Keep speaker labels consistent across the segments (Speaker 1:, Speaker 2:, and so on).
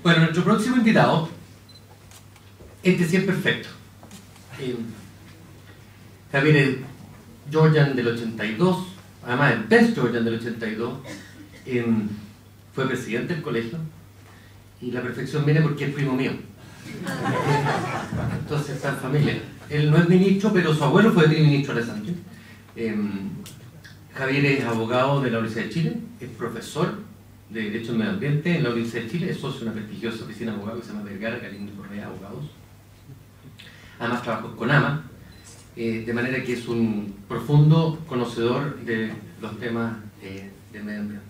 Speaker 1: Bueno, nuestro próximo invitado, este sí es perfecto. Javier es Georgian del 82, además es Best Georgian del 82, fue presidente del colegio, y la perfección viene porque es primo mío. Entonces está en familia. Él no es ministro, pero su abuelo fue ministro de Sánchez. Javier es abogado de la Universidad de Chile, es profesor de Derecho al Medio Ambiente en la Universidad de Chile, es socio de una prestigiosa oficina de abogados que se llama Vergara, Galindo y Correa Abogados. Además trabajó con AMA, de manera que es un profundo conocedor de los temas de medio ambiente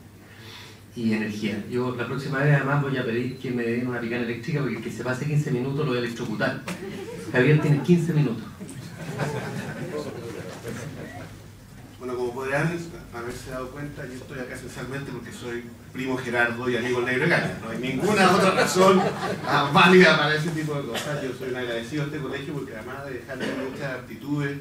Speaker 1: y energía. Yo la próxima vez además voy a pedir que me den una picana eléctrica porque que se pase 15 minutos lo voy a electrocutar. Javier tiene 15 minutos.
Speaker 2: Bueno, como podrán haberse dado cuenta, yo estoy acá esencialmente porque soy primo Gerardo y amigo del Negro Egaña. No hay ninguna otra razón válida para ese tipo de cosas. Yo soy un agradecido a este colegio porque además de dejarme muchas aptitudes,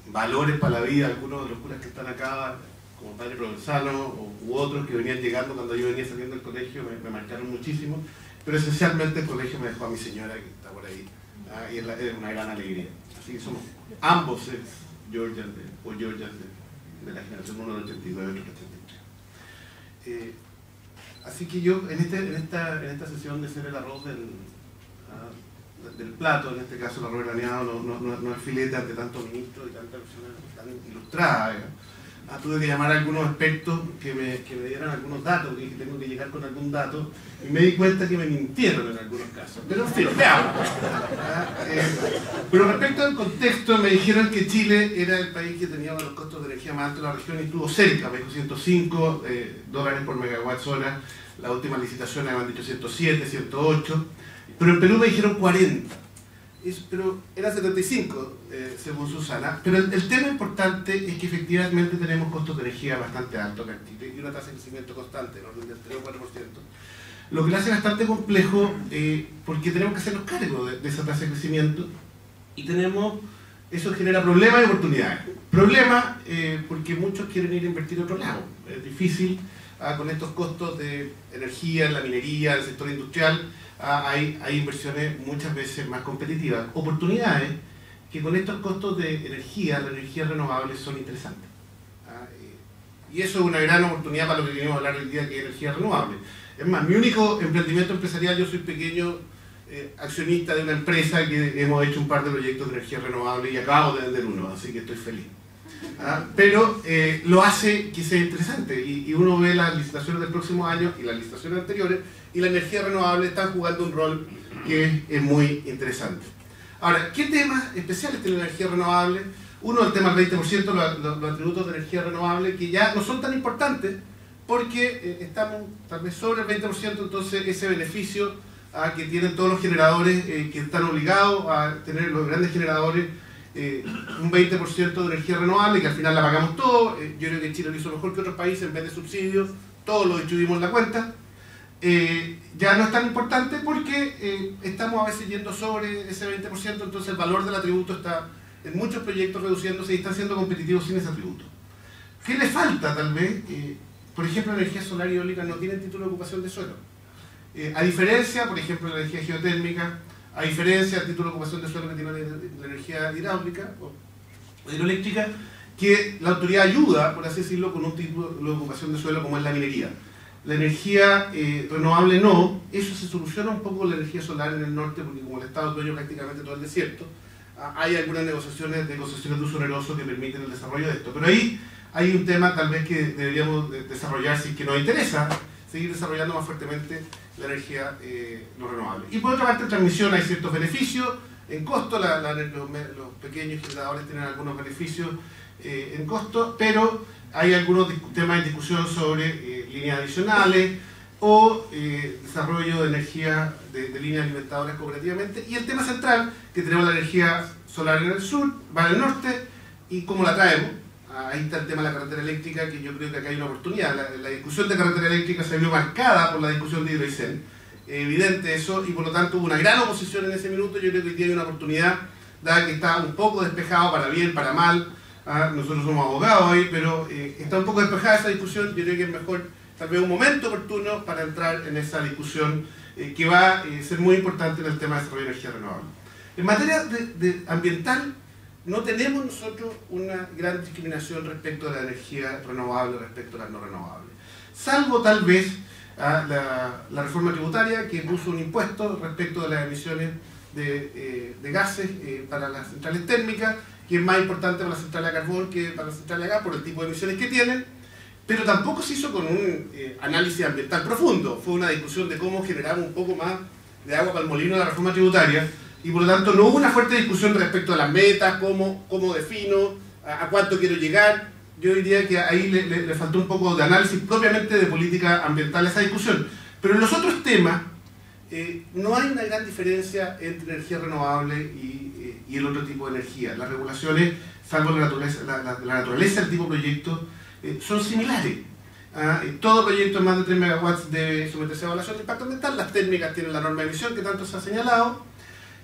Speaker 2: valores para la vida, algunos de los curas que están acá, como Padre Provenzano u otros que venían llegando cuando yo venía saliendo del colegio, me marcaron muchísimo, pero esencialmente el colegio me dejó a mi señora que está por ahí, y es una gran alegría. Así que somos ambos Georgian de la generación 1 del 89 y otro del 83. Así que yo en esta sesión de ser el arroz del plato, en este caso el arroz graneado, no es filete ante tanto ministro y tanta persona tan ilustrada, tuve que llamar a algunos expertos que me dieran algunos datos, que tengo que llegar con algún dato, y me di cuenta que me mintieron en algunos casos. Pero en fin, veamos. Pero respecto al contexto, me dijeron que Chile era el país que tenía uno de los costos de energía más altos de la región y estuvo cerca, me dijo $105 por megawatt hora, la última licitación me han dicho 107, 108, pero en Perú me dijeron 40. Pero era 75 según Susana, pero el tema importante es que efectivamente tenemos costos de energía bastante altos acá en Chile y una tasa de crecimiento constante, en orden del 3 o 4%, lo que lo hace bastante complejo porque tenemos que hacernos cargo de esa tasa de crecimiento y eso genera problemas y oportunidades. Problemas porque muchos quieren ir a invertir a otro lado, es difícil con estos costos de energía en la minería, el sector industrial. Hay inversiones muchas veces más competitivas, oportunidades que con estos costos de energía, las energías renovables son interesantes. Y eso es una gran oportunidad para lo que queremos hablar hoy día, que es energía renovable. Es más, mi único emprendimiento empresarial, yo soy pequeño accionista de una empresa que hemos hecho un par de proyectos de energía renovable y acabo de vender uno, así que estoy feliz. Pero lo hace que sea interesante y uno ve las licitaciones del próximo año y las licitaciones anteriores y la energía renovable está jugando un rol que es muy interesante. Ahora, ¿qué temas especiales tiene la energía renovable? Uno, el tema del 20%, los atributos de energía renovable que ya no son tan importantes porque estamos tal vez sobre el 20%, entonces ese beneficio que tienen todos los generadores que están obligados a tener los grandes generadores un 20% de energía renovable, que al final la pagamos todo. Yo creo que Chile lo hizo mejor que otros países, en vez de subsidios, todos lo distribuimos en la cuenta. Ya no es tan importante porque estamos a veces yendo sobre ese 20%, entonces el valor del atributo está en muchos proyectos reduciéndose y están siendo competitivos sin ese atributo. ¿Qué le falta tal vez? Por ejemplo, la energía solar y eólica no tienen título de ocupación de suelo. A diferencia, por ejemplo, de la energía geotérmica, a diferencia del título de ocupación de suelo que tiene la energía hidráulica o hidroeléctrica, que la autoridad ayuda, por así decirlo, con un título de ocupación de suelo como es la minería. La energía renovable no, eso se soluciona un poco con la energía solar en el norte, porque como el Estado es dueño prácticamente todo el desierto, hay algunas negociaciones de concesiones de uso oneroso que permiten el desarrollo de esto. Pero ahí hay un tema tal vez que deberíamos desarrollar si es que nos interesa seguir desarrollando más fuertemente la energía no renovable. Y por otra parte, en transmisión hay ciertos beneficios en costo, los pequeños generadores tienen algunos beneficios en costo, pero hay algunos temas en discusión sobre líneas adicionales o desarrollo de energía de líneas alimentadoras cooperativamente, y el tema central, que tenemos la energía solar en el sur, va en el norte, y cómo la traemos. Ahí está el tema de la carretera eléctrica, que yo creo que acá hay una oportunidad. La discusión de carretera eléctrica se vio marcada por la discusión de Hidroicén, evidente eso, y por lo tanto hubo una gran oposición en ese minuto. Yo creo que hoy día hay una oportunidad, dada que está un poco despejado, para bien, para mal. Nosotros somos abogados ahí, pero está un poco despejada esa discusión. Yo creo que es mejor tal vez un momento oportuno para entrar en esa discusión que va a ser muy importante en el tema de desarrollo de energía renovable. En materia ambiental, no tenemos nosotros una gran discriminación respecto de la energía renovable respecto a la no renovable, salvo tal vez la reforma tributaria que puso un impuesto respecto de las emisiones de gases para las centrales térmicas, que es más importante para la central a carbón que para la central a gas por el tipo de emisiones que tienen, pero tampoco se hizo con un análisis ambiental profundo. Fue una discusión de cómo generamos un poco más de agua para el molino de la reforma tributaria, y por lo tanto no hubo una fuerte discusión respecto a las metas, cómo defino, a cuánto quiero llegar. Yo diría que ahí le faltó un poco de análisis propiamente de política ambiental a esa discusión. Pero en los otros temas no hay una gran diferencia entre energía renovable y el otro tipo de energía. Las regulaciones, salvo la naturaleza del tipo de proyecto, son similares. Todo proyecto de más de 3 megawatts debe someterse a evaluación de impacto ambiental. Las térmicas tienen la norma de emisión que tanto se ha señalado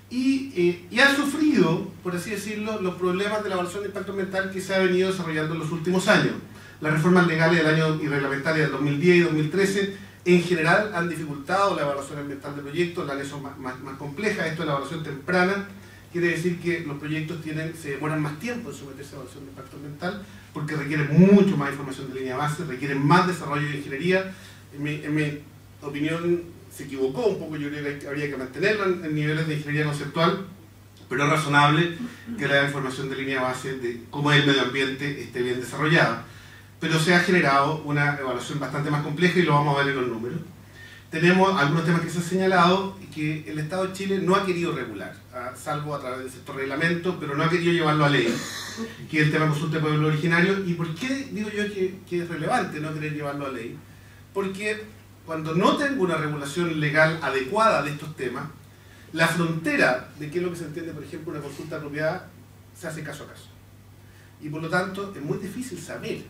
Speaker 2: y han sufrido, por así decirlo, los problemas de la evaluación de impacto ambiental que se ha venido desarrollando en los últimos años. Las reformas legales del año y reglamentarias del 2010 y 2013 en general han dificultado la evaluación ambiental de proyectos, la ley son más complejas. Esto es la evaluación temprana, quiere decir que los proyectos se demoran más tiempo en someterse a evaluación de impacto ambiental porque requieren mucho más información de línea base, requieren más desarrollo de ingeniería. En mi opinión se equivocó un poco, yo creo que habría que mantenerlo en niveles de ingeniería conceptual, pero es razonable que la información de línea base de cómo es el medio ambiente esté bien desarrollada. Pero se ha generado una evaluación bastante más compleja y lo vamos a ver en los números. Tenemos algunos temas que se han señalado y que el Estado de Chile no ha querido regular, salvo a través de ciertos reglamentos, pero no ha querido llevarlo a ley, que es el tema de consulta de pueblo originario. ¿Y por qué digo yo que es relevante no querer llevarlo a ley? Porque cuando no tengo una regulación legal adecuada de estos temas, la frontera de qué es lo que se entiende, por ejemplo, una consulta apropiada, se hace caso a caso. Y por lo tanto, es muy difícil saber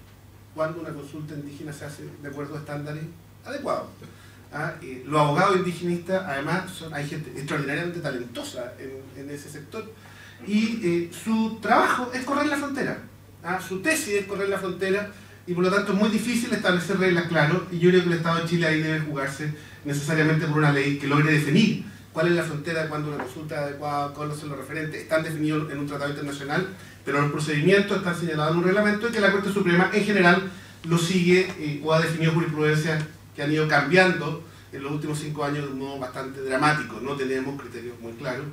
Speaker 2: cuando una consulta indígena se hace de acuerdo a estándares adecuados. Los abogados indigenistas, además, hay gente extraordinariamente talentosa en ese sector, y su trabajo es correr la frontera, su tesis es correr la frontera, y por lo tanto es muy difícil establecer reglas claras, y yo creo que el Estado de Chile ahí debe jugarse necesariamente por una ley que logre definir cuál es la frontera de cuando una consulta es adecuada, cuáles son los referentes. Están definidos en un tratado internacional, pero los procedimientos están señalados en un reglamento y que la Corte Suprema en general lo sigue o ha definido jurisprudencias que han ido cambiando en los últimos 5 años de un modo bastante dramático. No tenemos criterios muy claros.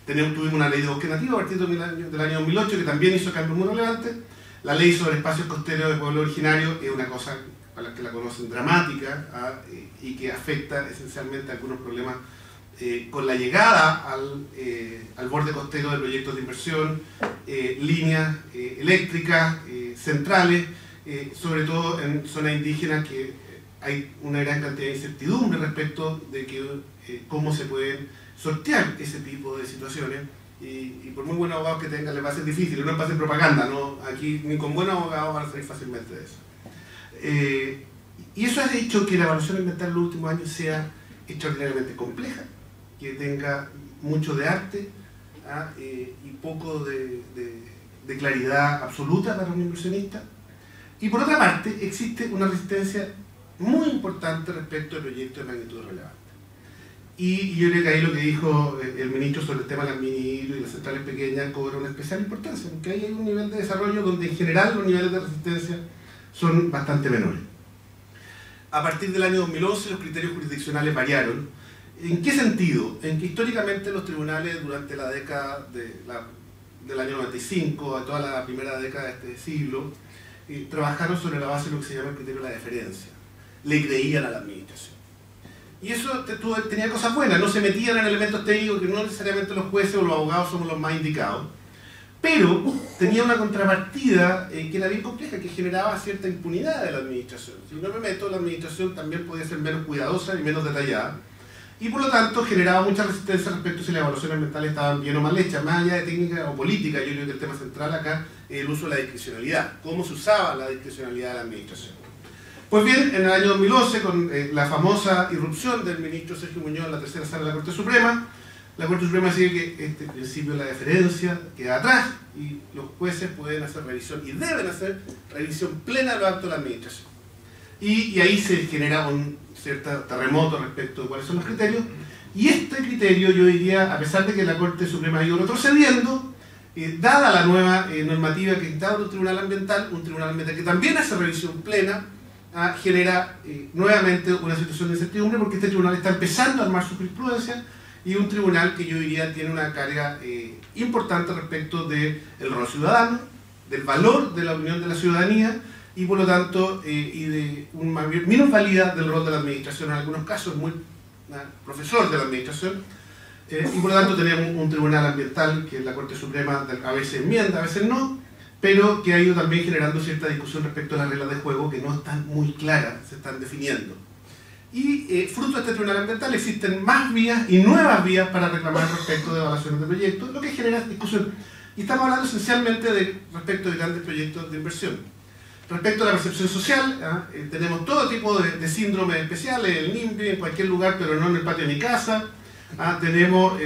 Speaker 2: Tuvimos una ley de bosque nativo a partir del año 2008 que también hizo cambios muy relevantes. La ley sobre espacios costeros de pueblo originario es una cosa, para los que la conocen, dramática y que afecta esencialmente a algunos problemas con la llegada al borde costero de proyectos de inversión, líneas eléctricas, centrales, sobre todo en zonas indígenas que hay una gran cantidad de incertidumbre respecto de cómo se pueden sortear ese tipo de situaciones. Y por muy buenos abogados que tengan, les va a ser difícil, no es para hacer propaganda, ¿no? Aquí ni con buenos abogados van a salir fácilmente de eso. Y eso ha hecho que la evaluación ambiental en los últimos años sea extraordinariamente compleja, que tenga mucho de arte y poco de claridad absoluta para un inversionista. Y por otra parte, existe una resistencia muy importante respecto al proyecto de magnitud relevante. Y yo creo que ahí lo que dijo el ministro sobre el tema de las mini hidro y las centrales pequeñas cobra una especial importancia, porque ahí hay un nivel de desarrollo donde en general los niveles de resistencia son bastante menores. A partir del año 2011 los criterios jurisdiccionales variaron. ¿En qué sentido? En que históricamente los tribunales durante la década del año 95 a toda la primera década de este siglo trabajaron sobre la base de lo que se llama el criterio de la deferencia. Le creían a la administración. Y eso tenía cosas buenas, no se metían en elementos técnicos que no necesariamente los jueces o los abogados somos los más indicados, pero tenía una contrapartida que era bien compleja, que generaba cierta impunidad de la administración. Si no me meto, la administración también podía ser menos cuidadosa y menos detallada, y por lo tanto generaba mucha resistencia respecto a si las evaluaciones ambientales estaban bien o mal hechas, más allá de técnica o política. Yo creo que el tema central acá es el uso de la discrecionalidad, cómo se usaba la discrecionalidad de la administración. Pues bien, en el año 2011, con la famosa irrupción del ministro Sergio Muñoz en la tercera sala de la Corte Suprema, la Corte Suprema decide que este principio de la deferencia queda atrás y los jueces pueden hacer revisión y deben hacer revisión plena de los actos de la administración. y ahí se genera un cierto terremoto respecto de cuáles son los criterios. Y este criterio, yo diría, a pesar de que la Corte Suprema ha ido retrocediendo, dada la nueva normativa que instaura un tribunal ambiental que también hace revisión plena, genera nuevamente una situación de incertidumbre, porque este tribunal está empezando a armar su jurisprudencia, y un tribunal que yo diría tiene una carga importante respecto del rol ciudadano, del valor de la opinión de la ciudadanía, y por lo tanto y de una minusvalía del rol de la administración en algunos casos, muy profesor de la administración, y por lo tanto tenemos un tribunal ambiental que la Corte Suprema a veces enmienda, a veces no, pero que ha ido también generando cierta discusión respecto a las reglas de juego que no están muy claras, se están definiendo. Y fruto de este tribunal ambiental existen más vías y nuevas vías para reclamar respecto de evaluaciones de proyectos, lo que genera discusión. Y estamos hablando esencialmente respecto de grandes proyectos de inversión. Respecto a la percepción social, tenemos todo tipo de síndromes especiales, el NIMBY en cualquier lugar, pero no en el patio de mi casa. Tenemos,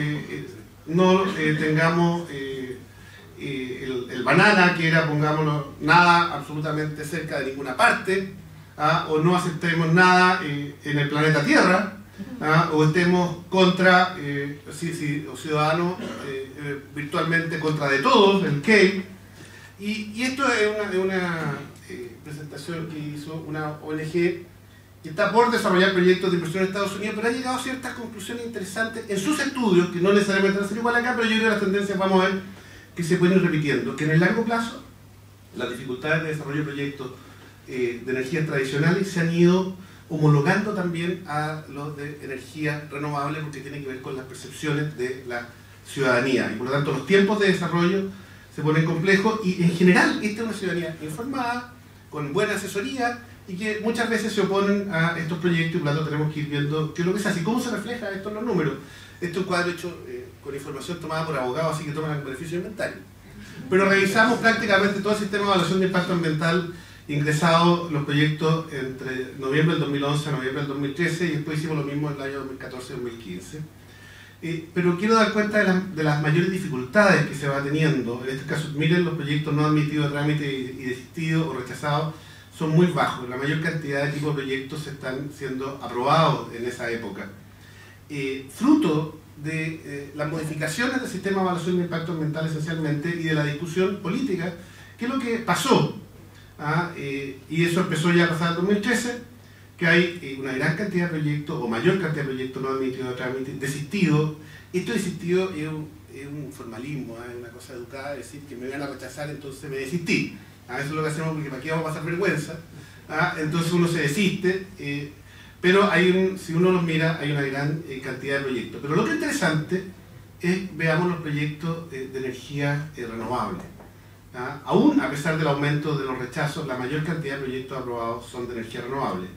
Speaker 2: tengamos el banana, que era, pongámoslo, nada absolutamente cerca de ninguna parte, o no aceptemos nada en el planeta Tierra, o estemos contra, o ciudadanos virtualmente contra de todos, el CAPE. Y esto es una presentación que hizo una ONG que está por desarrollar proyectos de inversión en Estados Unidos, pero ha llegado a ciertas conclusiones interesantes en sus estudios, que no necesariamente van a ser igual acá, pero yo creo que las tendencias vamos a ver que se pueden ir repitiendo, que en el largo plazo las dificultades de desarrollo de proyectos de energías tradicionales se han ido homologando también a los de energía renovable, porque tiene que ver con las percepciones de la ciudadanía, y por lo tanto los tiempos de desarrollo se ponen complejos, y en general esta es una ciudadanía informada, con buena asesoría, y que muchas veces se oponen a estos proyectos, y por lo tanto tenemos que ir viendo qué es lo que se hace y cómo se refleja esto en los números. Esto es un cuadro hecho con información tomada por abogados, así que toman el beneficio de inventario. Pero revisamos prácticamente todo el sistema de evaluación de impacto ambiental ingresado los proyectos entre noviembre del 2011 a noviembre del 2013, y después hicimos lo mismo en el año 2014-2015. Pero quiero dar cuenta de las mayores dificultades que se va teniendo. En este caso, miren, los proyectos no admitidos a trámite y desistidos o rechazados son muy bajos. La mayor cantidad de tipos de proyectos están siendo aprobados en esa época. Fruto de las modificaciones del sistema de evaluación de impacto ambiental esencialmente, y de la discusión política, que es lo que pasó. Y eso empezó ya a pasar en 2013, que hay una gran cantidad de proyectos, o mayor cantidad de proyectos no admitidos a trámite, desistidos. Esto desistido es un formalismo, es una cosa educada, es decir, que me van a rechazar, entonces me desistí. Eso es lo que hacemos porque para qué vamos a pasar vergüenza. Entonces uno se desiste, pero si uno los mira, hay una gran cantidad de proyectos. Pero lo que es interesante es, veamos los proyectos de energía renovable. Aún a pesar del aumento de los rechazos, la mayor cantidad de proyectos aprobados son de energía renovable.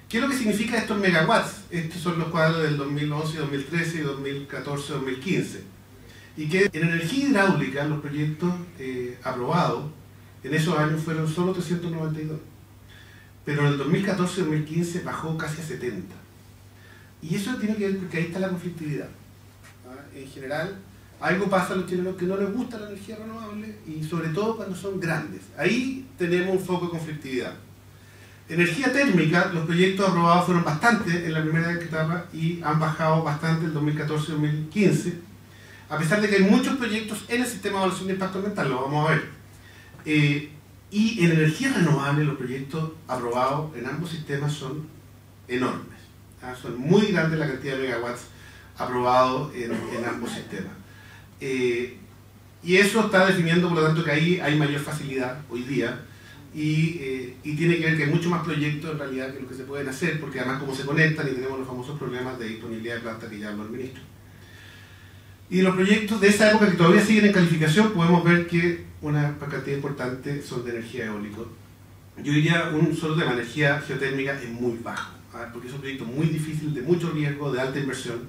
Speaker 2: ¿Qué es lo que significa estos megawatts? Estos son los cuadros del 2011, 2013 y 2014, 2015. Y que en energía hidráulica los proyectos aprobados en esos años fueron solo 392. Pero en el 2014 y 2015 bajó casi a 70. Y eso tiene que ver porque ahí está la conflictividad. En general, algo pasa a los chilenos que no les gusta la energía renovable, y sobre todo cuando son grandes. Ahí tenemos un foco de conflictividad. Energía térmica, los proyectos aprobados fueron bastantes en la primera etapa y han bajado bastante en 2014 y 2015, a pesar de que hay muchos proyectos en el sistema de evaluación de impacto ambiental, lo vamos a ver. Y en energía renovable los proyectos aprobados en ambos sistemas son enormes. Son muy grandes la cantidad de megawatts aprobados en ambos sistemas. Y eso está definiendo, por lo tanto, que ahí hay mayor facilidad hoy día, y tiene que ver que hay mucho más proyectos en realidad que lo que se pueden hacer, porque además como se conectan y tenemos los famosos problemas de disponibilidad de planta que ya habló el ministro. Y los proyectos de esa época que todavía siguen en calificación, podemos ver que una cantidad importante son de energía eólica. Yo diría un solo tema, energía geotérmica es muy bajo, porque es un proyecto muy difícil, de mucho riesgo, de alta inversión.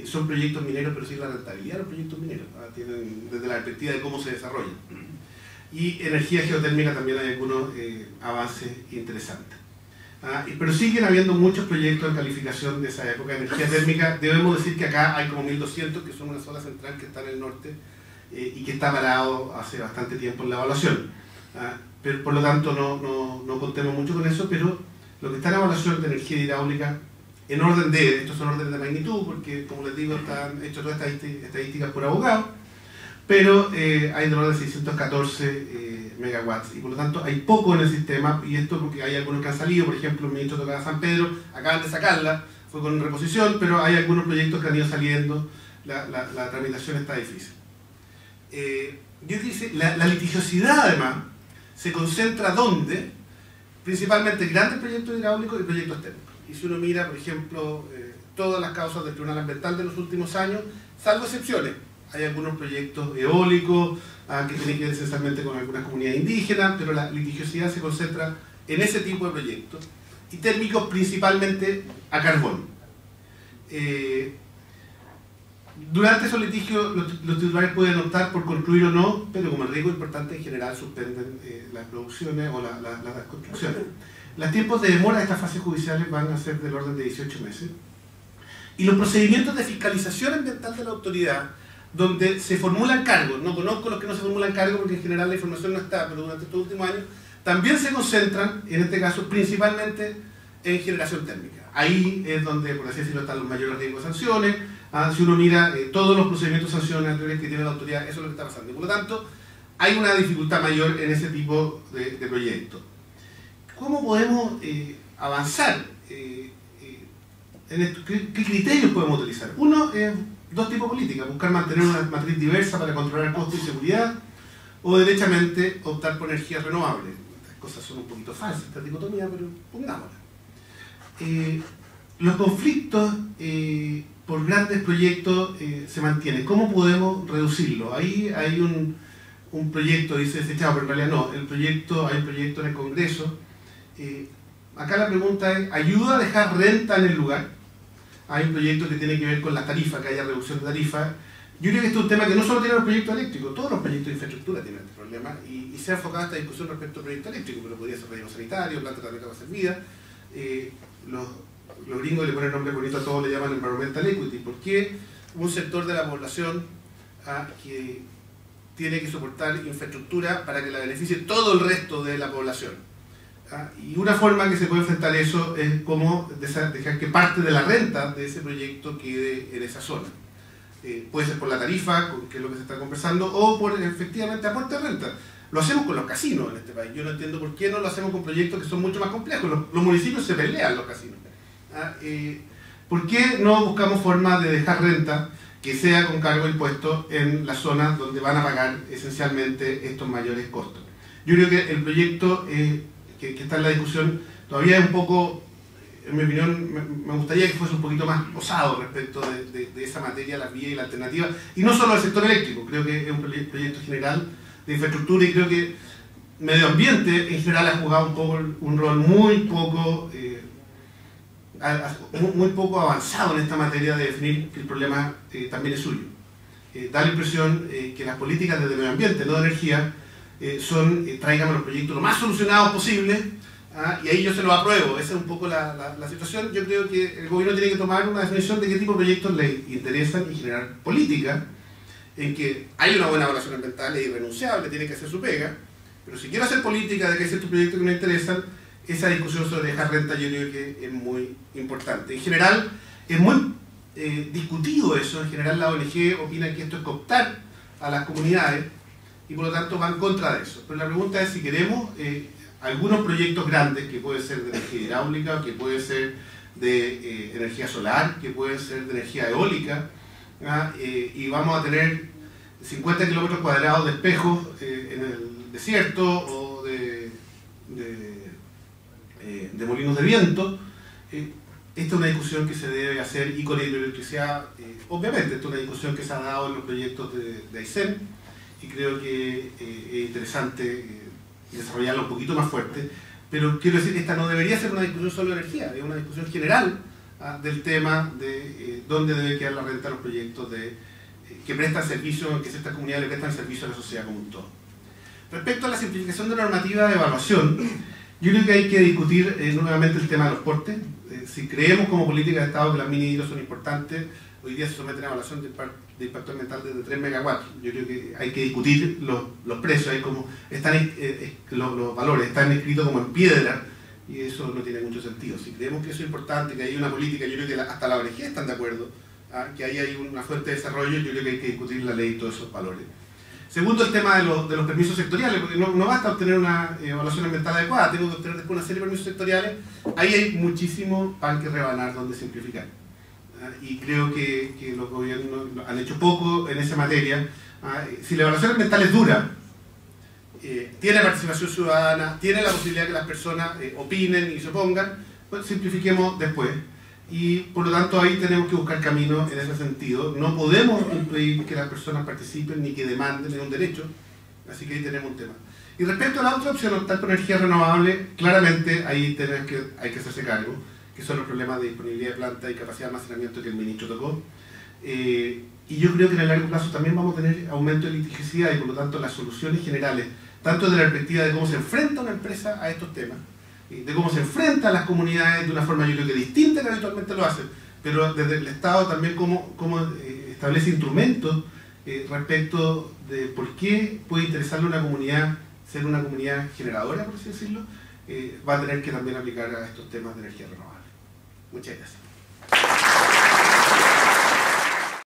Speaker 2: Son proyectos mineros, pero sí la rentabilidad de los proyectos mineros, tienen desde la perspectiva de cómo se desarrollan. Y energía geotérmica también hay algunos avances interesantes. Pero siguen habiendo muchos proyectos en calificación de esa época. Energía térmica, debemos decir que acá hay como 1200, que son una sola central que está en el norte y que está parado hace bastante tiempo en la evaluación. Pero por lo tanto no contemos mucho con eso, pero lo que está en evaluación de energía hidráulica, en orden de, estos son órdenes de magnitud, porque como les digo, están hechas todas estas estadísticas por abogados, pero hay de orden de 614 megawatts, y por lo tanto hay poco en el sistema, y esto porque hay algunos que han salido, por ejemplo, el ministro de San Pedro, acaban de sacarla, fue con reposición, pero hay algunos proyectos que han ido saliendo, la tramitación está difícil. Yo dice, la litigiosidad además se concentra ¿dónde? Principalmente en grandes proyectos hidráulicos y proyectos térmicos. Y si uno mira, por ejemplo, todas las causas del Tribunal Ambiental de los últimos años, salvo excepciones, hay algunos proyectos eólicos que tienen que ver esencialmente con algunas comunidades indígenas, pero la litigiosidad se concentra en ese tipo de proyectos, y térmicos principalmente a carbón. Durante esos litigios los titulares pueden optar por concluir o no, pero como el riesgo es importante, en general suspenden las producciones o las construcciones. Los tiempos de demora de estas fases judiciales van a ser del orden de 18 meses. Y los procedimientos de fiscalización ambiental de la autoridad, donde se formulan cargos, no conozco los que no se formulan cargos porque en general la información no está, pero durante estos últimos años, también se concentran, en este caso, principalmente en generación térmica. Ahí es donde, por así decirlo, están los mayores riesgos de sanciones. Si uno mira todos los procedimientos sancionatorios que tiene la autoridad, eso es lo que está pasando. Y por lo tanto, hay una dificultad mayor en ese tipo de proyectos. ¿Cómo podemos avanzar en esto? ¿Qué criterios podemos utilizar? Uno es dos tipos de políticas: buscar mantener una matriz diversa para controlar costos y seguridad, o derechamente optar por energías renovables. Estas cosas son un poquito falsas, esta dicotomía, pero pongámosla. Los conflictos por grandes proyectos se mantienen. ¿Cómo podemos reducirlo? Ahí hay un proyecto, dice desechado, pero en realidad no. Hay un proyecto en el Congreso. Acá la pregunta es, ¿ayuda a dejar renta en el lugar? Hay un proyecto que tiene que ver con las tarifas, que haya reducción de tarifas. Yo creo que este es un tema que no solo tiene los proyectos eléctricos, todos los proyectos de infraestructura tienen este problema, y se ha enfocado esta discusión respecto al proyecto eléctrico, pero podría ser relleno sanitario, planta de tratamiento de aguas servidas. Los gringos le ponen nombre bonito a todo, le llaman environmental equity. ¿Por qué un sector de la población que tiene que soportar infraestructura para que la beneficie todo el resto de la población? Y una forma que se puede enfrentar eso es como dejar que parte de la renta de ese proyecto quede en esa zona. Puede ser por la tarifa, que es lo que se está conversando, o por efectivamente aporte de renta. Lo hacemos con los casinos en este país. Yo no entiendo por qué no lo hacemos con proyectos que son mucho más complejos. Los municipios se pelean los casinos. ¿Por qué no buscamos formas de dejar renta que sea con cargo de impuestos en las zonas donde van a pagar esencialmente estos mayores costos? Yo creo que el proyecto que está en la discusión todavía es un poco, en mi opinión, me gustaría que fuese un poquito más osado respecto de esa materia, la vía y la alternativa, y no solo del sector eléctrico. Creo que es un proyecto general de infraestructura, y creo que medio ambiente en general ha jugado un rol muy poco avanzado en esta materia de definir que el problema también es suyo. Da la impresión que las políticas de medio ambiente, no de energía, tráigame los proyectos lo más solucionados posible, y ahí yo se los apruebo. Esa es un poco la situación. Yo creo que el gobierno tiene que tomar una definición de qué tipo de proyectos le interesan y generar política en que hay una buena evaluación ambiental, es irrenunciable, tiene que hacer su pega, pero si quiero hacer política de que hay ciertos proyectos que me interesan, esa discusión sobre dejar renta yo creo que es muy importante. En general, es muy discutido eso. En general la ONG opina que esto es cooptar a las comunidades y por lo tanto va en contra de eso. Pero la pregunta es si queremos algunos proyectos grandes, que pueden ser de energía hidráulica, que pueden ser de energía solar, que pueden ser de energía eólica, y vamos a tener 50 kilómetros cuadrados de espejos en el desierto, o de molinos de viento. Esta es una discusión que se debe hacer, y con la hidroelectricidad, obviamente, esta es una discusión que se ha dado en los proyectos de Aysén, y creo que es interesante desarrollarla un poquito más fuerte, pero quiero decir que esta no debería ser una discusión solo de energía, es una discusión general del tema de dónde debe quedar la renta a los proyectos que prestan servicio, que estas comunidades le prestan servicio a la sociedad como un todo. Respecto a la simplificación de la normativa de evaluación, yo creo que hay que discutir nuevamente el tema de los portes. Si creemos como política de Estado que las mini hidros son importantes, hoy día se someten a evaluación de impacto ambiental desde 3 megawatts. Yo creo que hay que discutir los precios, hay como están los valores están escritos como en piedra, y eso no tiene mucho sentido. Si creemos que eso es importante, que hay una política, yo creo que hasta la ONG están de acuerdo, que ahí hay una fuente de desarrollo, yo creo que hay que discutir la ley y todos esos valores. Segundo, el tema de los permisos sectoriales, porque no basta obtener una evaluación ambiental adecuada, tengo que obtener después una serie de permisos sectoriales. Ahí hay muchísimo pan que rebanar donde simplificar. Y creo que los gobiernos han hecho poco en esa materia. Si la evaluación ambiental es dura, tiene participación ciudadana, tiene la posibilidad de que las personas opinen y se opongan, pues simplifiquemos después. Y por lo tanto ahí tenemos que buscar caminos en ese sentido. No podemos impedir que las personas participen ni que demanden, es un derecho, así que ahí tenemos un tema. Y respecto a la otra opción, optar por energía renovable, claramente ahí hay que hacerse cargo, que son los problemas de disponibilidad de planta y capacidad de almacenamiento que el ministro tocó. Y yo creo que en el largo plazo también vamos a tener aumento de litigiosidad y por lo tanto las soluciones generales, tanto desde la perspectiva de cómo se enfrenta una empresa a estos temas, de cómo se enfrenta a las comunidades de una forma yo creo que distinta que habitualmente lo hacen, pero desde el Estado también cómo establece instrumentos respecto de por qué puede interesarle a una comunidad ser una comunidad generadora, por así decirlo, va a tener que también aplicar a estos temas de energía renovable. Muchas gracias.